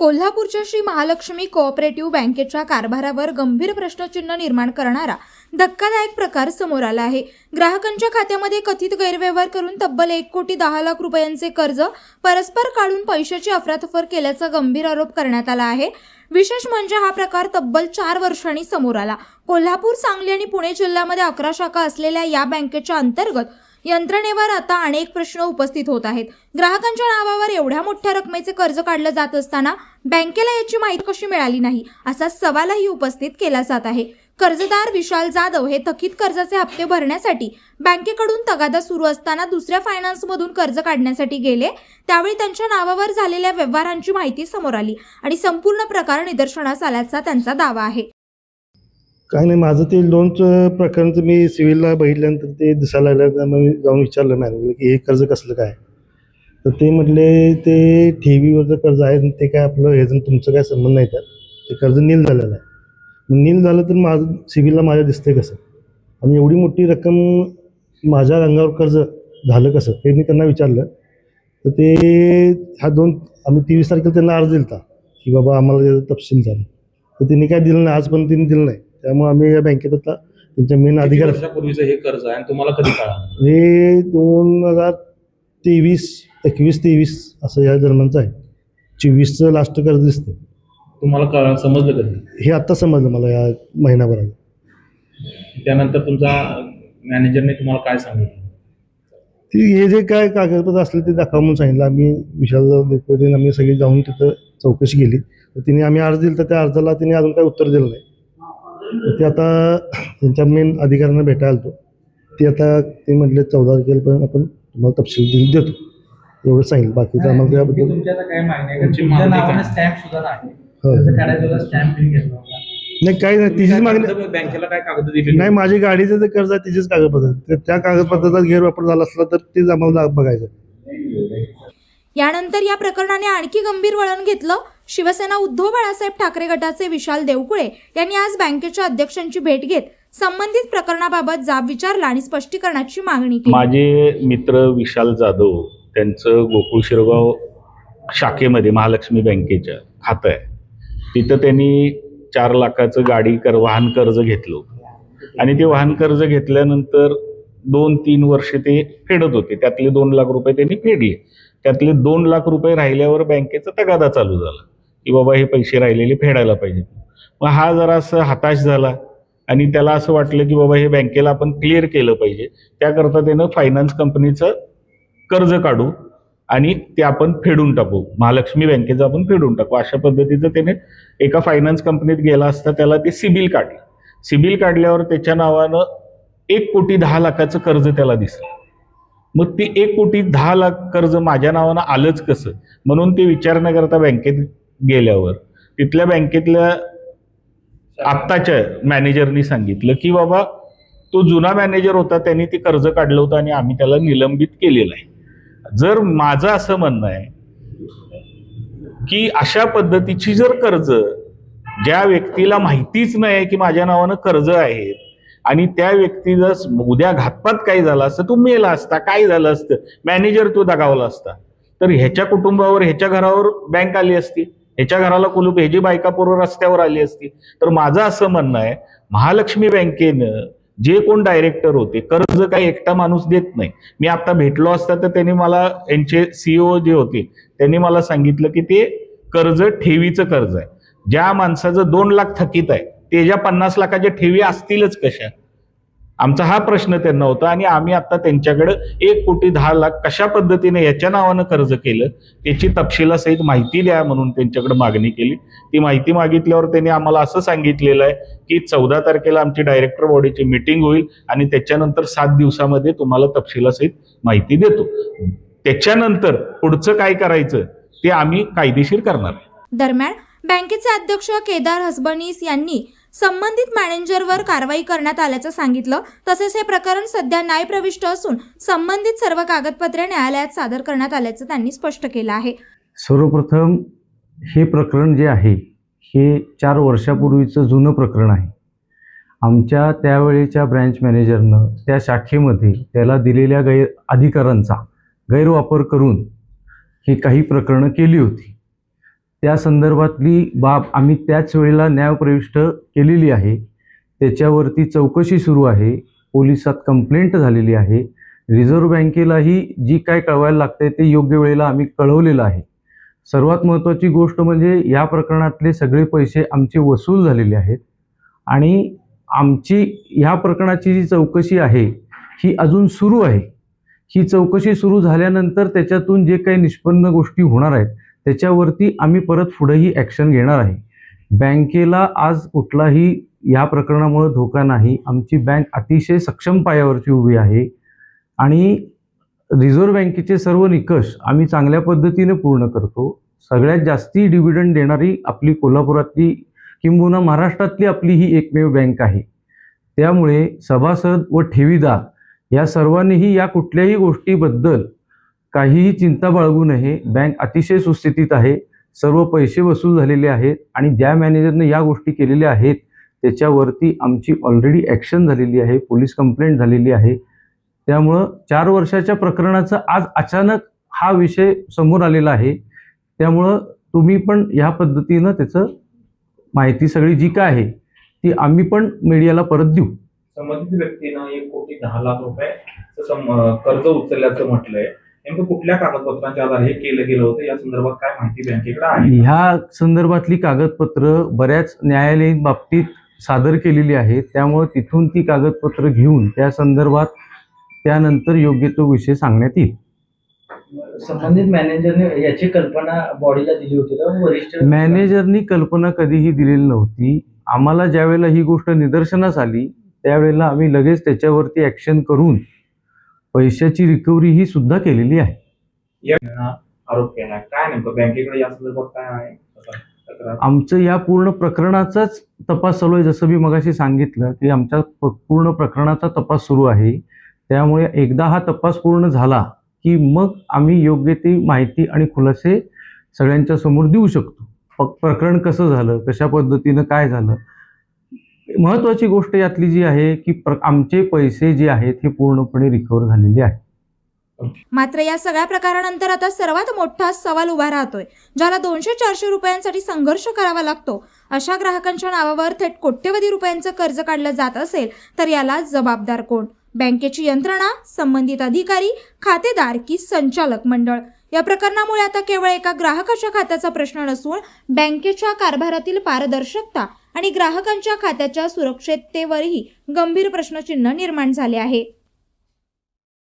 कोल्हापूरच्या श्री महालक्ष्मी कोऑपरेटिव्ह बँकेच्या कारभारावर गंभीर प्रश्नचिन्ह निर्माण करणारा धक्कादायक प्रकार समोर आला आहे। ग्राहकांच्या खात्यामध्ये कथित गैरव्यवहार करून तब्बल 1,10,00,000 रुपयांचे कर्ज परस्पर काढून पैशाची अफरातफर केल्याचा गंभीर आरोप करण्यात आला आहे। विशेष म्हणजे हा प्रकार तब्बल 4 वर्षांनी समोर आला। कोल्हापूर, सांगली आणि पुणे जिल्ह्यामध्ये 11 शाखा असलेल्या या बँकेच्या अंतर्गत यंत्रणेवर आता अनेक प्रश्न उपस्थित होत आहेत। ग्राहकांच्या नावावर एवढ्या मोठ्या रकमेचे कर्ज काढले जात असताना बँकेला याची माहिती कशी मिळाली नाही असा सवालही उपस्थित केला जात आहे। कर्जदार विशाल जाधव हे थकीत कर्जाचे हप्ते भरण्यासाठी बँकेकडून तगादा सुरू असताना दुसऱ्या फायनान्समधून कर्ज काढण्यासाठी गेले, त्यावेळी त्यांच्या नावावर झालेल्या व्यवहारांची माहिती समोर आली आणि संपूर्ण प्रकार निदर्शनास आल्याचा त्यांचा दावा आहे। काय नाही, माझं ते लोनचं प्रकरणचं मी सिव्हिलला बघितल्यानंतर ते दिसायला लागलं। मग मी जाऊन विचारलं मॅनेजरला की हे कर्ज कसलं काय, तर ते म्हटले ते ठेवीवरचं कर्ज आहे, ते काय आपलं हे तुमचं काय संबंध नाही, त्यात ते कर्ज नील झालेलं आहे। मग नील झालं तर माझं सिव्हिलला माझ्या दिसते कसं, आणि एवढी मोठी रक्कम माझ्या अंगावर कर्ज झालं कसं, ते मी त्यांना विचारलं। तर ते आम्ही 23 तारखेला त्यांना अर्ज दिला की बाबा आम्हाला त्याचा तपशील द्या, तर त्यांनी काय दिलं नाही, आजपर्यंत त्यांनी दिलं नाही। त्यामुळे आम्ही या बँकेत आता त्यांच्या मेन अधिकारी वर्षापूर्वीचं हे कर्ज आहे आणि तुम्हाला कधी कळालं? हे 2023 असं या दरम्यानचं आहे। 24चं लास्ट कर्ज दिसते। तुम्हाला समजलं कधी? हे आत्ता समजलं मला या महिनाभरात। त्यानंतर तुमचा मॅनेजरने तुम्हाला काय सांगितलं? हे जे काय कागदपत्र असले ते दाखवा म्हणून सांगितलं। आम्ही विशाल देखवतीने आम्ही सगळी जाऊन तिथं चौकशी केली, तर तिने आम्ही अर्ज दिला, तर त्या अर्जाला तिने अजून काही उत्तर दिलं नाही। ते आता त्यांच्या मेन अधिकाऱ्यांना भेटायला आलो, ते आता ते म्हटले 14 तारखेपर्यंत आपण तुम्हाला तपशील देतो, एवढं सांगितलं। बाकीचं आम्हाला त्याबद्दल नाही, काही नाही, तिचीच मागणी। बँकेला काय कागद दिली नाही, माझी गाडीचं जे कर्ज आहे तिचेच कागदपत्र, त्या कागदपत्राचा गैरवापर झाला असला तर तेच आम्हाला बघायचं। यानंतर या प्रकरणाने आणखी गंभीर वळण घेतलं। शिवसेना उद्धव बाळासाहेब ठाकरे गटाचे विशाल देवकुळे यांनी आज बँकेच्या अध्यक्षांची भेट घेत संबंधित प्रकरणाबाबत जाब विचारला आणि स्पष्टीकरणाची मागणी केली। माझे मित्र विशाल जाधव, त्यांचं गोकुळ शिरगाव शाखेमध्ये महालक्ष्मी बँकेच्या खातं आहे, तिथं त्यांनी 4 लाखाचं वाहन कर्ज घेतलं होतं आणि ते वाहन कर्ज घेतल्यानंतर 2-3 वर्ष ते फेडत होते। त्यातले 2 लाख रुपये त्यांनी फेडले। त्यातले 2 लाख रुपये राहिल्यावर बँकेचा तगादा चालू झाला की बाबा हे पैसे राहिलेले फेडायला पाहिजेत। मग हा जरासं हताश झाला आणि त्याला असं वाटलं की बाबा हे बँकेला आपण क्लिअर केलं पाहिजे, त्याकरता त्यानं फायनान्स कंपनीचं कर्ज काढू आणि ते आपण फेडून टाकू, महालक्ष्मी बँकेचं आपण फेडून टाकू, अशा पद्धतीचं त्याने एका फायनान्स कंपनीत गेला असता त्याला ते सिबिल काढलं। सिबिल काढल्यावर त्याच्या नावानं 1,10,00,000 कर्ज त्याला दिसलं। मग ते 1,10,00,000 कर्ज माझ्या नावानं आलंच कसं, म्हणून ते विचारण्याकरता बँकेत गेल्यावर तिथल्या बँकेतल्या आत्ताच्या मॅनेजरनी सांगितलं की बाबा तो जुना मॅनेजर होता, त्यांनी ते कर्ज काढलं होतं आणि आम्ही त्याला निलंबित केलेलं आहे। जर माझं असं म्हणणं आहे की अशा पद्धतीची जर कर्ज ज्या व्यक्तीला माहितीच नाही की माझ्या नावानं कर्ज आहेत आणि त्या व्यक्तीला उद्या घातपात काय झाला असतं, तो मेला असता, काय झालं असतं, मॅनेजर तो दगावला असता, तर ह्याच्या कुटुंबावर, ह्याच्या घरावर बँक आली असती, ह्याच्या घराला कुलूप, ह्याची बायका पूर्व रस्त्यावर आली असती। तर माझं असं म्हणणं आहे, महालक्ष्मी बँकेनं जे कोण डायरेक्टर होते, कर्ज काही एकटा माणूस देत नाही। मी आता भेटलो असता तर त्यांनी मला, यांचे CEO जे होते त्यांनी मला सांगितलं की ते कर्ज ठेवीचं कर्ज आहे। ज्या माणसाचं 2 लाख थकीत आहे त्याच्या 50 लाखाच्या ठेवी असतीलच कशा, आमचा हा प्रश्न त्यांना होता। आणि आम्ही आता त्यांच्याकडे 1,10,00,000 कशा पद्धतीने याच्या नावानं कर्ज केलं त्याची तपशिलासहित माहिती द्या म्हणून त्यांच्याकडे मागणी केली। ती माहिती मागितल्यावर त्यांनी आम्हाला असं सांगितलेलं आहे की 14 तारखेला आमची डायरेक्टर बॉडीची मीटिंग होईल आणि त्याच्यानंतर 7 दिवसामध्ये तुम्हाला तपशिलासहित माहिती देतो, त्याच्यानंतर पुढचं काय करायचं ते आम्ही कायदेशीर करणार। दरम्यान बँकेचे अध्यक्ष केदार हसबनीस यांनी संबंधित मॅनेजरवर कारवाई करण्यात आल्याचं सांगितलं। तसेच हे प्रकरण सध्या न्यायप्रविष्ट असून संबंधित सर्व कागदपत्रे न्यायालयात सादर करण्यात आल्याचं त्यांनी स्पष्ट केलं आहे। सर्वप्रथम हे प्रकरण जे आहे हे 4 वर्षापूर्वीचं जुनं प्रकरण आहे। आमच्या त्यावेळेच्या ब्रँच मॅनेजरनं त्या शाखेमध्ये त्याला दिलेल्या अधिकारांचा गैरवापर करून ही काही प्रकरणं केली होती। त्या संदर्भातली बाब आम्ही त्याच वेळेला न्यायप्रविष्ट केलेली आहे. त्याच्यावरती चौकशी सुरू आहे. पोलिसात कंप्लेंट झालेली आहे. रिझर्व्ह बँकेलाही जी काय कळवायला लागते ते योग्य वेळेला आम्ही कळवलेलं आहे. सर्वात महत्त्वाची गोष्ट म्हणजे या प्रकरणातले सगळे पैसे आमचे वसूल झालेले आहेत आणि आमची ह्या प्रकरणाची जी चौकशी आहे ही अजून सुरू आहे. ही चौकशी सुरू झाल्यानंतर त्याच्यातून जे काही निष्पन्न गोष्टी होणार आहेत त्याच्यावरती आम्ही परत पुढेही ॲक्शन घेणार आहे. बँकेला आज कुठलाही या प्रकरणामुळे धोका नाही. आमची बँक अतिशय सक्षम पायावरची उभी आहे आणि रिझर्व्ह बँकेचे सर्व निकष आम्ही चांगल्या पद्धतीने पूर्ण करतो. सगळ्यात जास्ती डिव्हिडंड देणारी आपली कोल्हापुरातली किंबहुना महाराष्ट्रातली आपली ही एकमेव बँक आहे. त्यामुळे सभासद व ठेवीदार या सर्वांनीही या कुठल्याही गोष्टीबद्दल काहीही चिंता बाळगू नये. बँक अतिशय सुस्थितीत आहे. सर्व पैसे वसूल झालेले आहेत आणि ज्या मॅनेजरने या गोष्टी केलेल्या आहेत त्याच्यावरती आमची ऑलरेडी ॲक्शन झालेली आहे. पोलीस कंप्लेंट झालेली आहे. त्यामुळं 4 वर्षाच्या प्रकरणाचा आज अचानक हा विषय समोर आलेला आहे. त्यामुळं तुम्ही पण ह्या पद्धतीनं त्याचं माहिती सगळी जी काय आहे ती आम्ही पण मीडियाला परत देऊ. संबंधित व्यक्तीनं 1,10,00,000 रुपये कर्ज उचलल्याचं म्हटलंय. नेमकं कुठल्या कागदपत्रांच्या आधारे हे केलं गेलं होतं या संदर्भात काय माहिती बँकेकडे आहे? ह्या संदर्भातली कागदपत्र बऱ्याच न्यायालयीन बाबतीत सादर केलेली आहेत. त्यामुळे तिथून ती कागदपत्र घेऊन त्या संदर्भात त्यानंतर योग्य तो विषय सांगण्यात येईल. संबंधित मॅनेजरने याची कल्पना बॉडीला दिली होती का वरिष्ठ? मॅनेजरनी कल्पना कधीही दिलेली नव्हती. आम्हाला ज्यावेळेला ही गोष्ट निदर्शनास आली त्यावेळेला आम्ही लगेच त्याच्यावरती ॲक्शन करून पैशाची रिकव्हरी ही सुद्धा केलेली आहे. या आरोप केला काय नेमकं बँकेकडे या संदर्भात काय आहे तक्रार? आमचं या पूर्ण प्रकरणाचाच तपास चालू आहे. जसं मी मगाशी सांगितलं की आमच्या पूर्ण प्रकरणाचा तपास सुरू आहे. त्यामुळे एकदा हा तपास पूर्ण झाला की मग आम्ही योग्य ती माहिती आणि खुलासे सगळ्यांच्या समोर देऊ शकतो. प्रकरण कसं झालं, कशा पद्धतीनं काय झालं. महत्त्वाची गोष्ट यातली जी आहे की आमचे पैसे जे आहेत हे पूर्णपणे रिकव्हर झालेले आहेत. मात्र या सगळ्या प्रकारानंतर आता सर्वात मोठा सवाल उभा राहतोय. ज्याला 200-400 रुपयांसाठी संघर्ष करावा लागतो अशा ग्राहकांच्या नावावर थेट कोट्यवधी रुपयांचं कर्ज काढलं जात असेल तर याला जबाबदार कोण? बँकेची यंत्रणा, संबंधित अधिकारी, खातेदार की संचालक मंडळ? या प्रकरणामुळे आता केवळ एका ग्राहकाच्या खात्याचा प्रश्न नसून बँकेच्या कारभारातील पारदर्शकता आणि ग्राहकांच्या खात्याच्या सुरक्षिततेवरही गंभीर प्रश्नचिन्ह निर्माण झाले आहे.